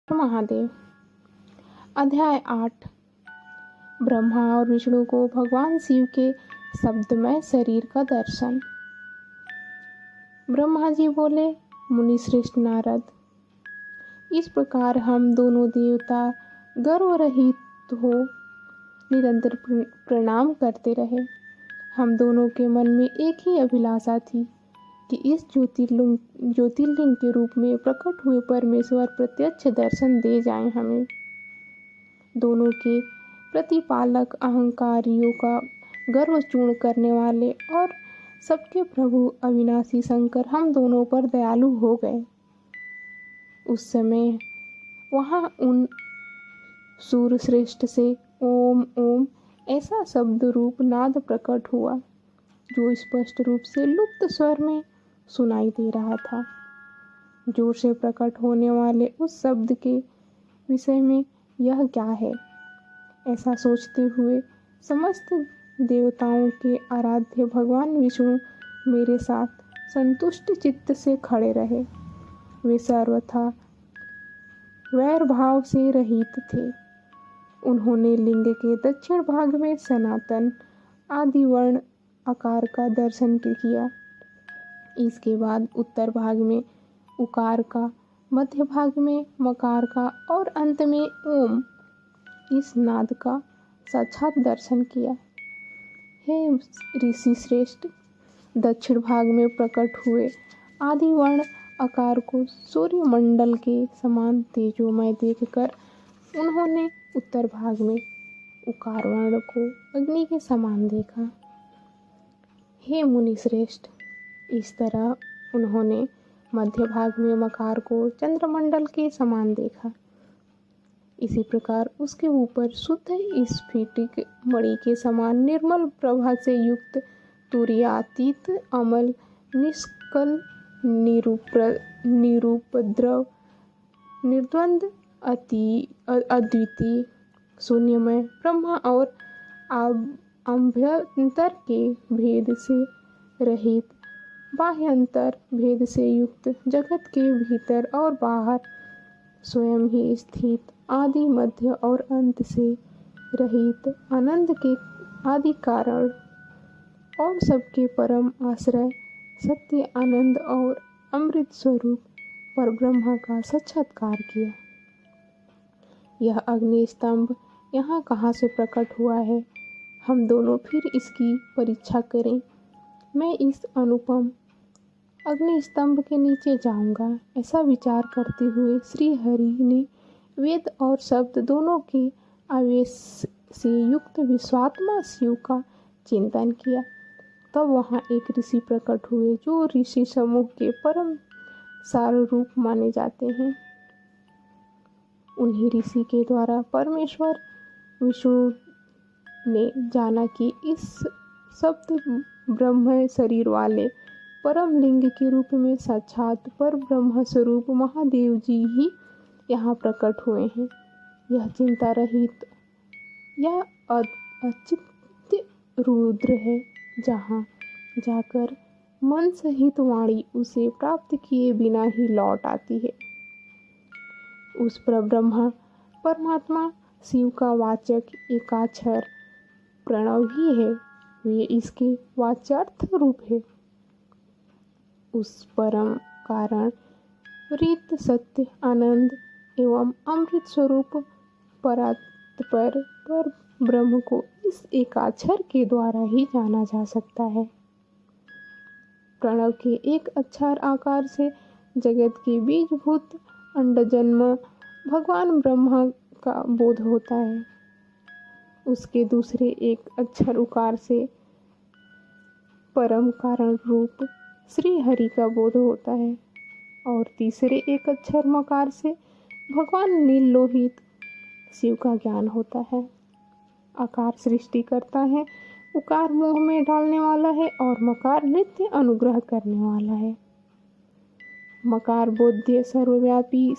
महादेव। अध्याय 8। ब्रह्मा और विष्णु को भगवान शिव के शब्दमय शरीर का दर्शन। ब्रह्मा जी बोले, मुनिश्रेष्ठ नारद, इस प्रकार हम दोनों देवता गर्व रहित हो निरंतर प्रणाम करते रहे। हम दोनों के मन में एक ही अभिलाषा थी कि इस ज्योतिर्लिंग के रूप में प्रकट हुए परमेश्वर प्रत्यक्ष दर्शन दे जाएं हमें। दोनों के प्रतिपालक, अहंकारियों का गर्व चूर्ण करने वाले और सबके प्रभु अविनाशी शंकर हम दोनों पर दयालु हो गए। उस समय वहाँ उन सूरश्रेष्ठ से ओम ओम ऐसा शब्द रूप नाद प्रकट हुआ जो स्पष्ट रूप से लुप्त स्वर में सुनाई दे रहा था। जोर से प्रकट होने वाले उस शब्द के विषय में यह क्या है, ऐसा सोचते हुए समस्त देवताओं के आराध्य भगवान विष्णु मेरे साथ संतुष्ट चित्त से खड़े रहे। वे सर्वथा वैर भाव से रहित थे। उन्होंने लिंग के दक्षिण भाग में सनातन आदि वर्ण आकार का दर्शन किया। इसके बाद उत्तर भाग में उकार का, मध्य भाग में मकार का और अंत में ओम इस नाद का साक्षात दर्शन किया। हे ऋषि श्रेष्ठ, दक्षिण भाग में प्रकट हुए आदि वर्ण आकार को सूर्य मंडल के समान तेजोमय देखकर उन्होंने उत्तर भाग में उकार वर्ण को अग्नि के समान देखा। हे मुनि श्रेष्ठ, इस तरह उन्होंने मध्य भाग में मकार को चंद्रमंडल के समान देखा। इसी प्रकार उसके ऊपर शुद्ध स्फटिक मणि के समान निर्मल प्रभा से युक्त तुर्यातीत अमल निष्कल निरुपद्रव निर्द्वंद अद्वितीय शून्यमय ब्रह्मा और आभ्यंतर के भेद से रहित, बाह्यंतर भेद से युक्त, जगत के भीतर और बाहर स्वयं ही स्थित, आदि मध्य और अंत से रहित, आनंद के आदि कारण और सबके परम आश्रय, सत्य, आनंद और अमृत स्वरूप पर ब्रह्मा का साक्षात्कार किया। यह अग्नि स्तंभ यहाँ कहाँ से प्रकट हुआ है, हम दोनों फिर इसकी परीक्षा करें। मैं इस अनुपम अग्नि स्तंभ के नीचे जाऊंगा। ऐसा विचार करते हुए श्री हरि ने वेद और शब्द दोनों के आवेश से युक्त विश्वात्मा शिव का चिंतन किया। तब वहाँ एक ऋषि प्रकट हुए जो ऋषि समूह के परम सार रूप माने जाते हैं। उन्हीं ऋषि के द्वारा परमेश्वर विष्णु ने जाना कि इस शब्द ब्रह्म शरीर वाले परम लिंग के रूप में साक्षात पर ब्रह्म स्वरूप महादेव जी ही यहाँ प्रकट हुए हैं। यह चिंता रहित या अचित्य रुद्र है, जहाँ जाकर मन सहित वाणी उसे प्राप्त किए बिना ही लौट आती है। उस पर ब्रह्मा परमात्मा शिव का वाचक एकाक्षर प्रणव ही है। वे इसके वाच्यार्थ रूप है। उस परम कारण रीत, सत्य, आनंद एवं अमृत स्वरूप परात्पर पर ब्रह्म को इस एकाक्षर के द्वारा ही जाना जा सकता है। प्रणव के एक अक्षर आकार से जगत के बीजभूत अंडजन्म भगवान ब्रह्मा का बोध होता है। उसके दूसरे एक अक्षर उकार से परम कारण रूप श्री हरि का बोध होता है और तीसरे एक अक्षर मकार से भगवान नीलोहित शिव का ज्ञान होता है। आकार सृष्टि करता है, उकार मोह में डालने वाला है और मकार नित्य अनुग्रह करने वाला है। मकार बोध्य सर्वव्यापी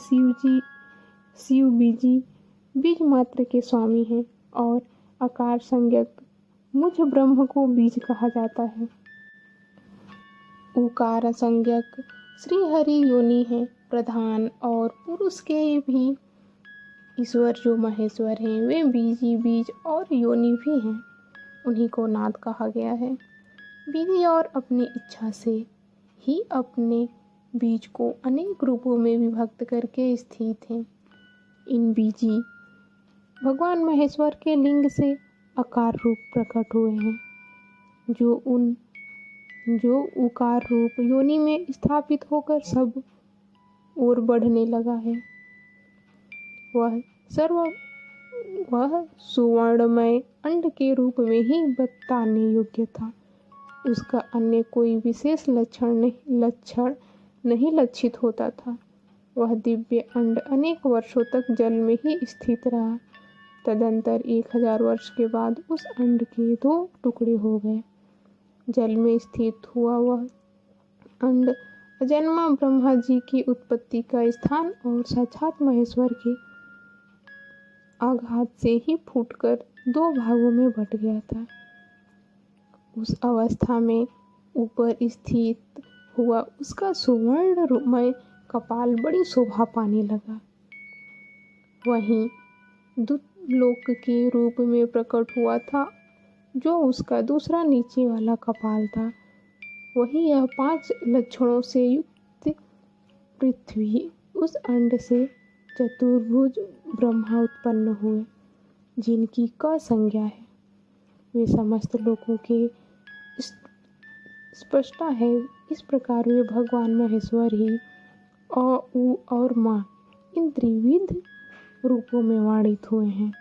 शिव बीजी बीज मात्र के स्वामी हैं और आकार संज्ञक मुझ ब्रह्म को बीज कहा जाता है। उकार संज्ञक श्री हरि योनि है, प्रधान और पुरुष के भी ईश्वर जो महेश्वर हैं वे बीजी बीज और योनि भी हैं, उन्हीं को नाद कहा गया है। बीजी और अपनी इच्छा से ही अपने बीज को अनेक रूपों में विभक्त करके स्थित हैं। इन बीजी भगवान महेश्वर के लिंग से आकार रूप प्रकट हुए हैं, जो उकार रूप योनि में स्थापित होकर सब और बढ़ने लगा है। वह सुवर्णमय अंड के रूप में ही बताने योग्य था। उसका अन्य कोई विशेष लक्षण नहीं लक्षित होता था। वह दिव्य अंड अनेक वर्षों तक जल में ही स्थित रहा। तदंतर 1000 वर्ष के बाद उस अंड के 2 टुकड़े हो गए। जल में स्थित हुआ वह अंड अजन्मा ब्रह्मा जी की उत्पत्ति का स्थान और साक्षात महेश्वर के आघात से ही फूटकर 2 भागों में बट गया था। उस अवस्था में ऊपर स्थित हुआ उसका सुवर्णमय कपाल बड़ी शोभा पाने लगा। वहीं दुर्लोक के रूप में प्रकट हुआ था जो उसका दूसरा नीचे वाला कपाल था। वहीं यह 5 लक्षणों से युक्त पृथ्वी, उस अंड से चतुर्भुज ब्रह्मा उत्पन्न हुए, जिनकी क संज्ञा है। वे समस्त लोगों के स्पष्टा है। इस प्रकार वे भगवान महेश्वर ही अ, उ और माँ इन त्रिविध रूपों में वाणित हुए हैं।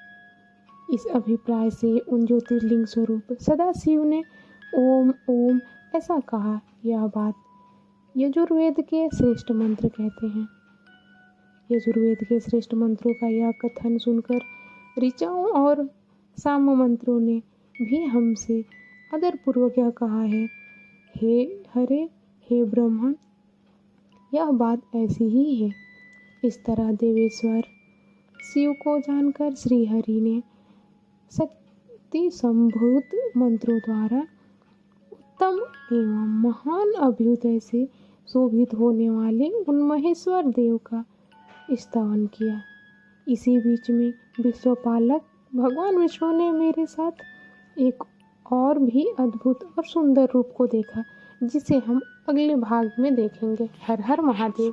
इस अभिप्राय से उन ज्योतिर्लिंग स्वरूप सदाशिव ने ओम ओम ऐसा कहा। यह बात यजुर्वेद के श्रेष्ठ मंत्र कहते हैं। यजुर्वेद के श्रेष्ठ मंत्रों का यह कथन सुनकर ऋचाओं और साम मंत्रों ने भी हमसे आदरपूर्वक यह कहा है, हे हरे, हे ब्रह्मण, यह बात ऐसी ही है। इस तरह देवेश्वर शिव को जानकर श्री हरि ने शक्ति संभूत मंत्रों द्वारा उत्तम एवं महान अभ्युदय से शोभित होने वाले उन महेश्वर देव का स्तवन किया। इसी बीच में विश्वपालक भगवान विष्णु ने मेरे साथ एक और भी अद्भुत और सुंदर रूप को देखा, जिसे हम अगले भाग में देखेंगे। हर हर महादेव।